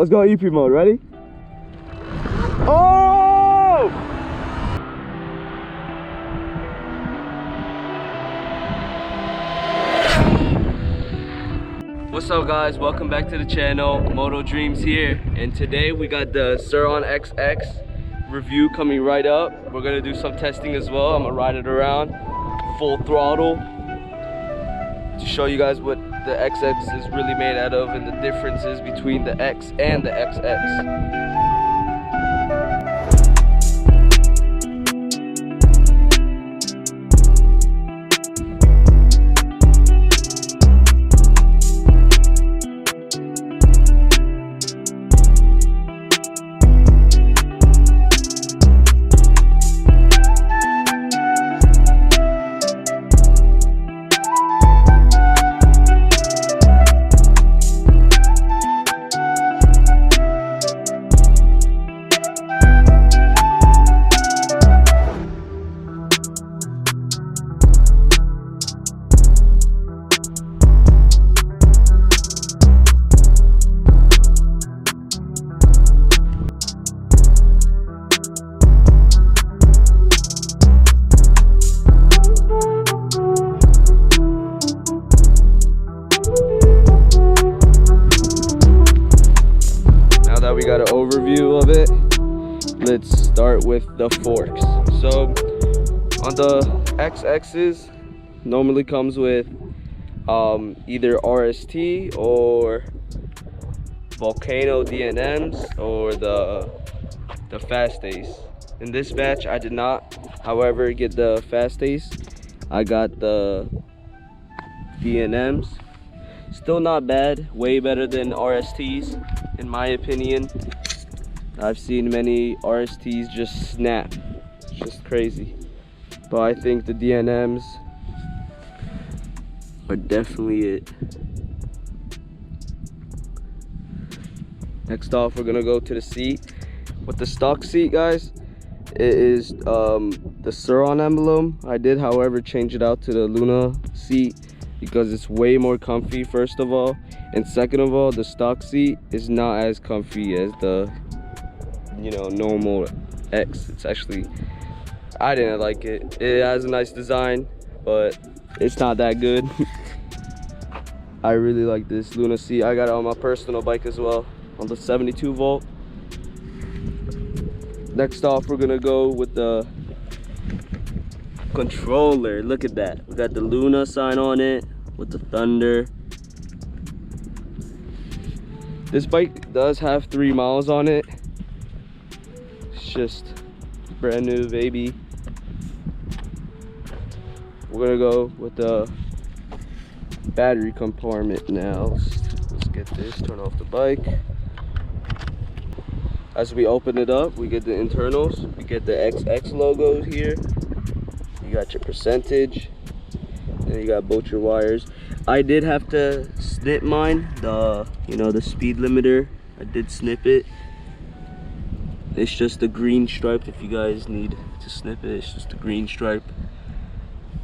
Let's go EP mode. Ready? Oh! What's up, guys? Welcome back to the channel. Motodreamz here, and today we got the Surron XX review coming right up. We're gonna do some testing as well. I'm gonna ride it around full throttle to show you guys what the XX is really made out of and the differences between the X and the XX. We got an overview of it. Let's start with the forks. So on the XXs normally comes with either RST or Volcano DNMs or the Fast Ace. In this batch I did not, however, get the Fast Ace. I got the DNMs. Still not bad, way better than RSTs in my opinion. I've seen many RSTs just snap. It's just crazy. But I think the DNMs are definitely it. Next off, we're gonna go to the seat. With the stock seat, guys, it is the Surron emblem. I did, however, change it out to the Luna seat because it's way more comfy, first of all, and second of all, the stock seat is not as comfy as the, you know, normal X. It's actually, I didn't like it. It has a nice design, but it's not that good. I really like this Luna seat. I got it on my personal bike as well, on the 72 volt. Next off, we're gonna go with the controller. Look at that. We got the Luna sign on it with the thunder. This bike does have 3 miles on it. It's just brand new, baby. We're gonna go with the battery compartment now. Let's get this, turn off the bike. As we open it up, we get the internals. We get the XX logo here. You got your percentage, and you got both your wires. I did have to snip mine, the speed limiter. I did snip it. It's just a green stripe. If you guys need to snip it, it's just a green stripe.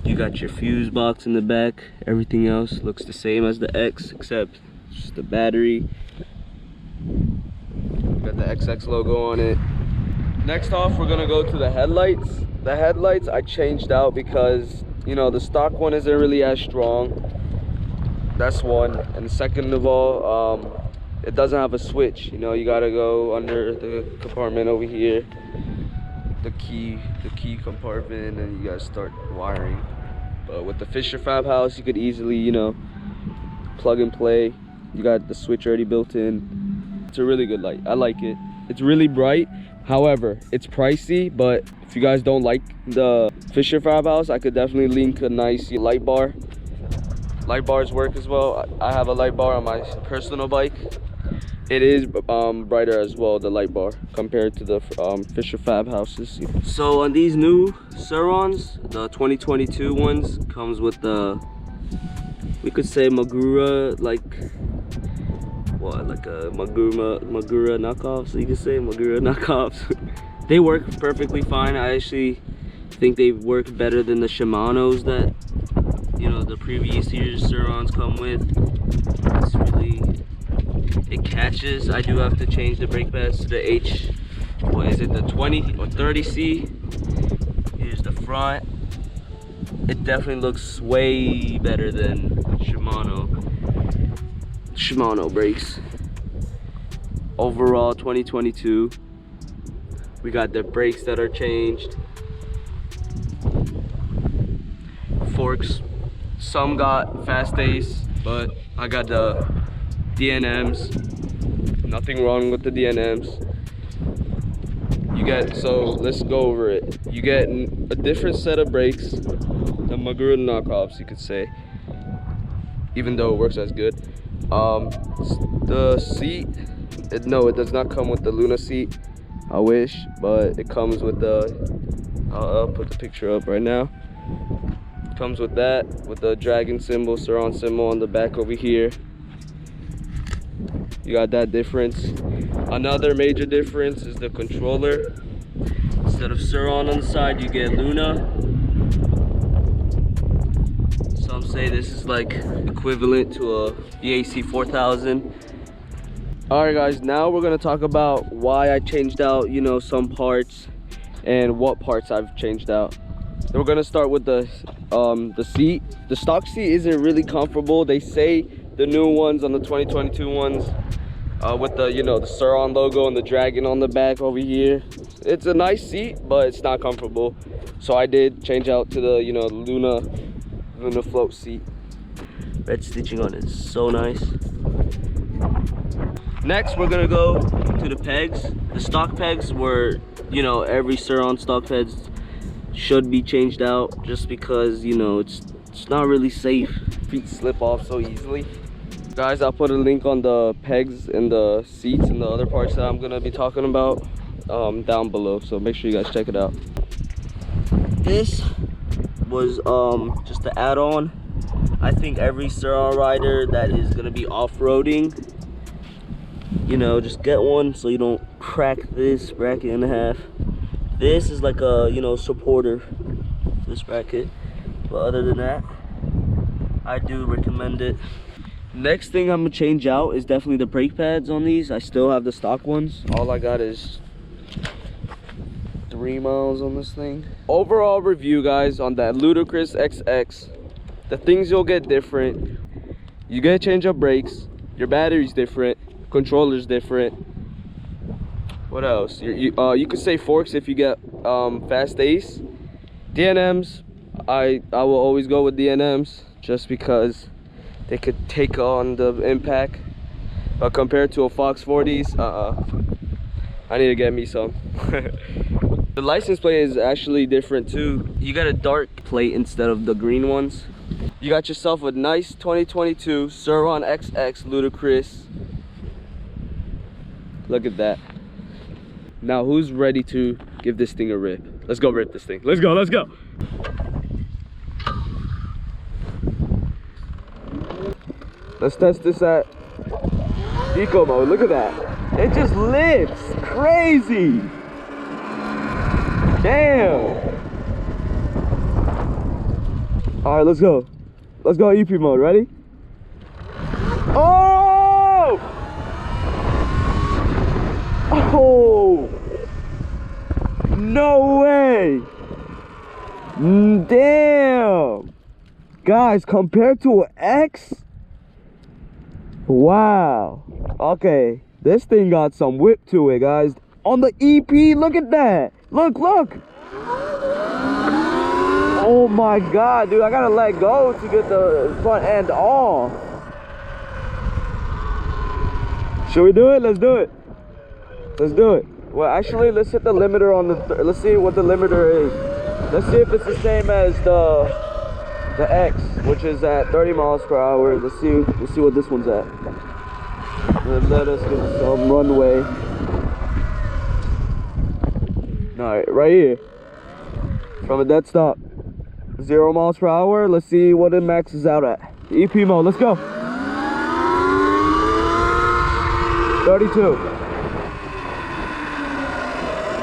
You got your fuse box in the back. Everything else looks the same as the X, except just the battery. Got the XX logo on it. Next off, we're gonna go to the headlights. The headlights I changed out because, you know, the stock one isn't really as strong. That's one. And second of all, it doesn't have a switch. You know, you gotta go under the compartment over here, the key compartment, and you gotta start wiring. But with the Fisherfab house, you could easily, you know, plug and play. You got the switch already built in. It's a really good light. I like it. It's really bright. However, it's pricey, but if you guys don't like the Fisherfab house, I could definitely link a nice light bar. Light bars work as well. I have a light bar on my personal bike. It is brighter as well, the light bar, compared to the Fisherfab houses. So on these new Surrons, the 2022 ones, comes with the, we could say Magura, like a Magura knockoff, so you can say Magura knockoffs. They work perfectly fine. I actually think they work better than the Shimano's that, you know, the previous year's Surrons come with. It's really it catches. I do have to change the brake pads to the H, what is it, the 20 or 30C. Here's the front. It definitely looks way better than Shimano brakes. Overall 2022, we got the brakes that are changed. Forks, some got fast ace, but I got the DNMs. Nothing wrong with the DNMs. You get, so let's go over it. You get a different set of brakes, the Magura knockoffs, you could say, even though it works as good. The seat, no, it does not come with the Luna seat. I wish, but it comes with the, I'll put the picture up right now. It comes with that, with the dragon symbol, Surron symbol on the back over here. You got that difference. Another major difference is the controller. Instead of Surron on the side, you get Luna. Some say this is like equivalent to a Bac4000. Alright guys, now we're gonna talk about why I changed out, you know, some parts and what parts I've changed out. Then we're gonna start with the seat. The stock seat isn't really comfortable. They say the new ones on the 2022 ones with the, you know, the Surron logo and the dragon on the back over here, it's a nice seat, but it's not comfortable. So I did change out to the, you know, Luna float seat. Red stitching on it is so nice. Next we're gonna go to the pegs. The stock pegs were, you know, every Surron stock pegs should be changed out, just because, you know, it's not really safe. Feet slip off so easily. Guys, I'll put a link on the pegs and the seats and the other parts that I'm gonna be talking about down below, so make sure you guys check it out. This was just the add-on. I think every Surron rider that is gonna be off-roading, you know, just get one so you don't crack this bracket in half. This is like a, you know, supporter, this bracket, but other than that, I do recommend it. Next thing I'm gonna change out is definitely the brake pads on these. I still have the stock ones. All I got is 3 miles on this thing. Overall review, guys, on that Ludicrous XX, the things you'll get different. You get to change up brakes, your battery's different, controller's different. What else? You could say forks if you get fast ace. DNMs, I will always go with DNMs just because they could take on the impact, but compared to a Fox 40s, I need to get me some. The license plate is actually different too. You got a dark plate instead of the green ones. You got yourself a nice 2022 Surron XX Ludicrous. Look at that. Now who's ready to give this thing a rip? Let's go rip this thing. Let's go, let's go. Let's test this at eco mode. Look at that. It just lifts. Crazy. Damn. All right, let's go. Let's go EP mode. Ready? Oh! Oh! No way. Damn. Guys, compared to an X, wow. Okay, this thing got some whip to it, guys. On the EP, look at that. Look, look. Oh my God, dude, I gotta let go to get the front end off. Should we do it? Let's do it. Let's do it. Well, actually, let's hit the limiter on the, let's see what the limiter is. Let's see if it's the same as the X, which is at 30 miles per hour. Let's see what this one's at. Let us get some runway. Alright, right here. From a dead stop. 0 miles per hour. Let's see what it maxes out at. EP mode, let's go. 32.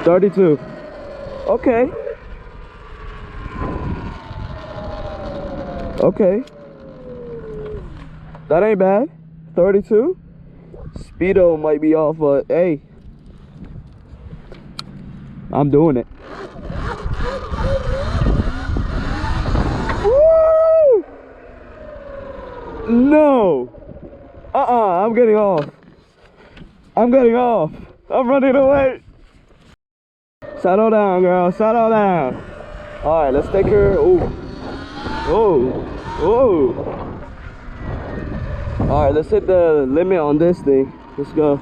32. Okay. Okay. That ain't bad. 32. speedo might be off, but hey, I'm doing it. Woo! No. I'm getting off. I'm getting off. I'm running away. Settle down, girl. Settle down. All right, let's take her. Oh. Oh. Oh. All right, let's hit the limit on this thing. Let's go.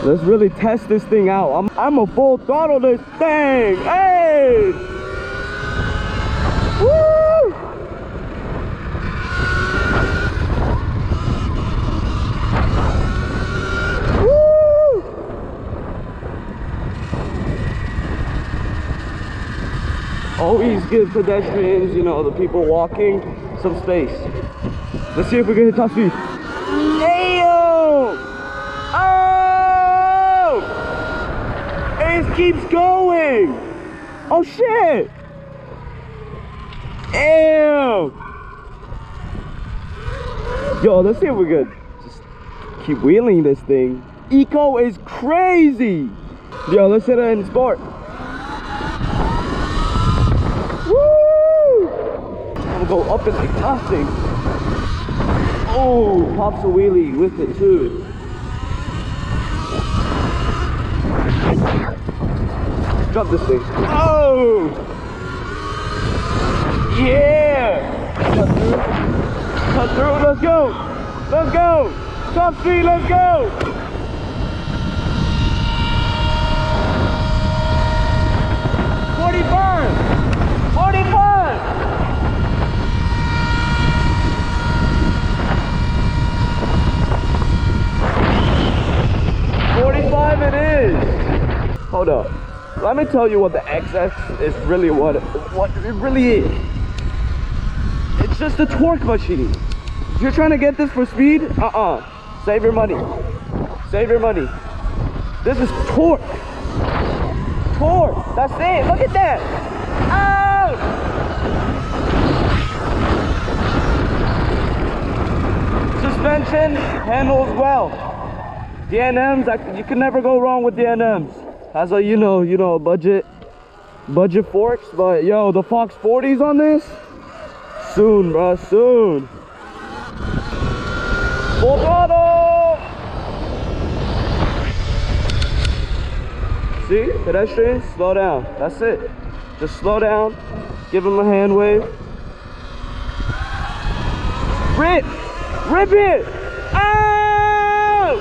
Let's really test this thing out. I'm a full throttle this thing. Hey! Woo! Woo! Always give pedestrians, you know, the people walking, some space. Let's see if we can hit top speed. Damn! Oh! It keeps going! Oh shit! Damn! Yo, let's see if we can just keep wheeling this thing. Eco is crazy! Yo, let's hit it in sport. Woo! I'm gonna go up and like nothing. Oh, pops a wheelie with it too. Drop this thing. Oh! Yeah! Cut through. Cut through, let's go! Let's go! Top speed, let's go! '45! 45 it is. Hold up. Let me tell you what the XX is really what it really is. It's just a torque machine. If you're trying to get this for speed, save your money. Save your money. This is torque. Torque. That's it. Look at that. Oh! Suspension handles well. DNMs, you can never go wrong with DNMs. As a you know, budget forks, but yo, the Fox 40s on this, soon, bro, soon. Full throttle. See, pedestrians, slow down. That's it. Just slow down. Give them a hand wave. Rip it. Oh!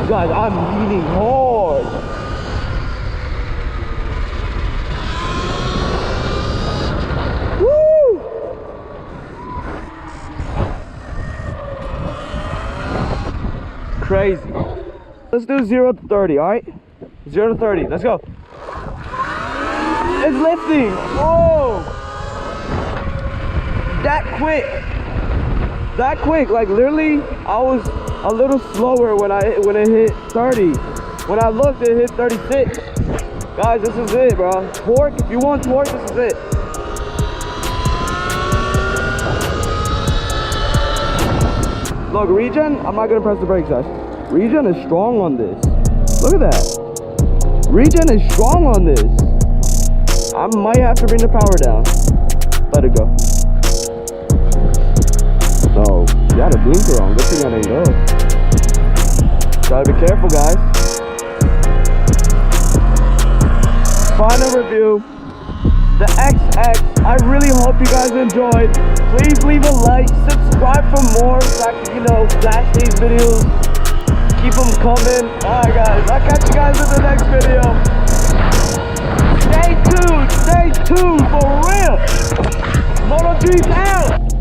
Guys, I'm leaning hard. Woo! Crazy. Let's do 0 to 30, all right? 0 to 30, let's go. It's lifting. Whoa! That quick, like literally, I was a little slower when it hit 30. When I looked, it hit 36. Guys, this is it, bro. Torque, if you want torque, this is it. Look, regen, I'm not gonna press the brakes, guys. Regen is strong on this. Look at that. Regen is strong on this. I might have to bring the power down. Let it go. No, you got a blinker on. Good thing I didn't go. Gotta be careful, guys. Final review. The XX. I really hope you guys enjoyed. Please leave a like. Subscribe for more. So I can, flash these videos. Keep them coming. Alright, guys. I'll catch you guys in the next video. Stay tuned for real. MotoDreamz out.